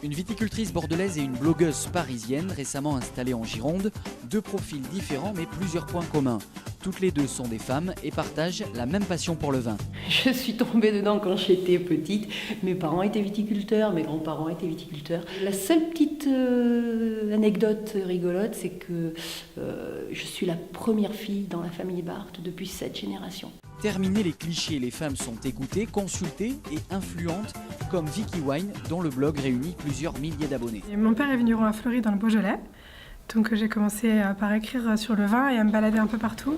Une viticultrice bordelaise et une blogueuse parisienne récemment installée en Gironde, deux profils différents mais plusieurs points communs. Toutes les deux sont des femmes et partagent la même passion pour le vin. Je suis tombée dedans quand j'étais petite. Mes parents étaient viticulteurs, mes grands-parents étaient viticulteurs. La seule petite anecdote rigolote, c'est que je suis la première fille dans la famille Barthes depuis 7 générations. Terminer les clichés, les femmes sont écoutées, consultées et influentes, comme Vicky Wine, dont le blog réunit plusieurs milliers d'abonnés. Mon père est vigneron à Fleury dans le Beaujolais, donc j'ai commencé par écrire sur le vin et à me balader un peu partout.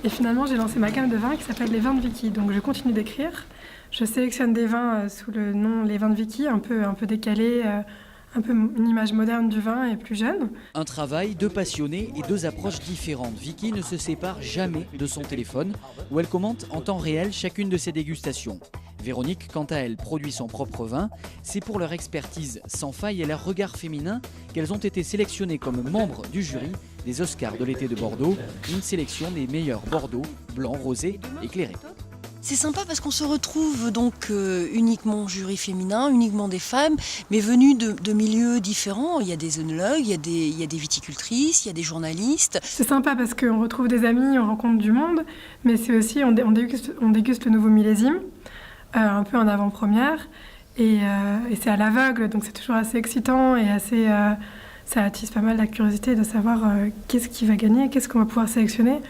Et finalement j'ai lancé ma gamme de vins qui s'appelle les vins de Vicky, donc je continue d'écrire. Je sélectionne des vins sous le nom les vins de Vicky, un peu décalés, un peu une image moderne du vin et plus jeune. Un travail, deux passionnés et deux approches différentes. Vicky ne se sépare jamais de son téléphone où elle commente en temps réel chacune de ses dégustations. Véronique, quant à elle, produit son propre vin. C'est pour leur expertise sans faille et leur regard féminin qu'elles ont été sélectionnées comme membres du jury des Oscars de l'été de Bordeaux, une sélection des meilleurs Bordeaux, blancs, rosés, éclairés. C'est sympa parce qu'on se retrouve donc uniquement jury féminin, uniquement des femmes, mais venues de milieux différents. Il y a des œnologues, il y a des viticultrices, il y a des journalistes. C'est sympa parce qu'on retrouve des amis, on rencontre du monde, mais c'est aussi, on déguste le nouveau millésime, un peu en avant-première, et c'est à l'aveugle, donc c'est toujours assez excitant et assez... ça attise pas mal la curiosité de savoir qu'est-ce qui va gagner, qu'est-ce qu'on va pouvoir sélectionner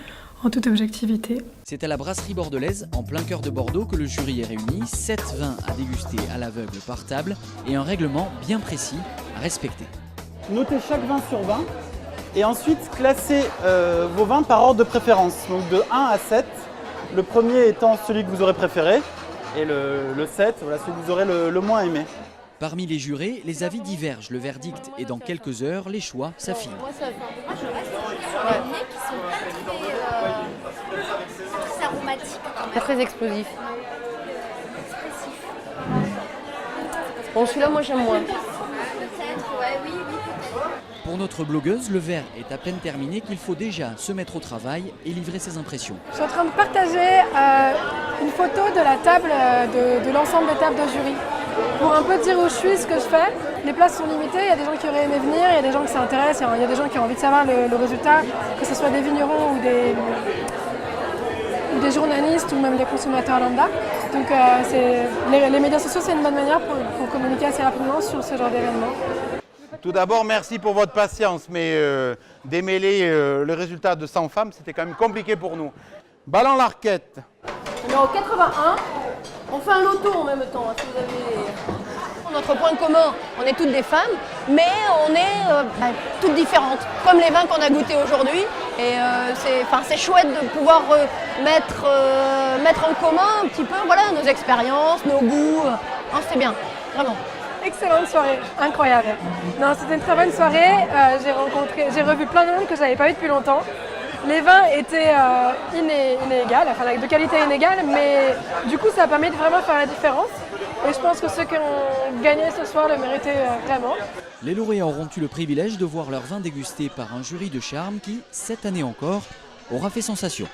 en toute objectivité. C'est à la brasserie bordelaise, en plein cœur de Bordeaux, que le jury est réuni. 7 vins à déguster à l'aveugle par table et un règlement bien précis à respecter. Notez chaque vin sur 20 et ensuite classez vos vins par ordre de préférence, donc de 1 à 7. Le premier étant celui que vous aurez préféré et le 7, voilà, celui que vous aurez le moins aimé. Parmi les jurés, les avis divergent. Le verdict est dans quelques heures, les choix s'affinent. Moi, je reste sur les nez qui sont pas très aromatiques. Pas très explosif. Bon, celui-là, moi, j'aime moins. Peut-être, ouais, oui, peut-être. Pour notre blogueuse, le verre est à peine terminé qu'il faut déjà se mettre au travail et livrer ses impressions. Je suis en train de partager une photo de la table, de l'ensemble des tables de jury. Pour un peu dire où je suis, ce que je fais. Les places sont limitées, il y a des gens qui auraient aimé venir, il y a des gens qui s'intéressent, il y a des gens qui ont envie de savoir le résultat, que ce soit des vignerons ou des journalistes ou même des consommateurs lambda. Donc les médias sociaux, c'est une bonne manière pour communiquer assez rapidement sur ce genre d'événement. Tout d'abord, merci pour votre patience, mais démêler le résultat de 100 femmes, c'était quand même compliqué pour nous. Ballon Larquette. Numéro 81, on fait un loto en même temps. Si vous avez... Notre point commun, on est toutes des femmes, mais on est toutes différentes, comme les vins qu'on a goûtés aujourd'hui. Et c'est chouette de pouvoir mettre en commun un petit peu voilà, nos expériences, nos goûts. C'était bien, vraiment. Excellente soirée, incroyable. Non, c'était une très bonne soirée. J'ai revu plein de monde que je n'avais pas vu depuis longtemps. Les vins étaient inégales, enfin de qualité inégale, mais du coup ça a permis de vraiment faire la différence. Et je pense que ceux qui ont gagné ce soir le méritaient vraiment. Les lauréats auront eu le privilège de voir leur vin dégusté par un jury de charme qui, cette année encore, aura fait sensation.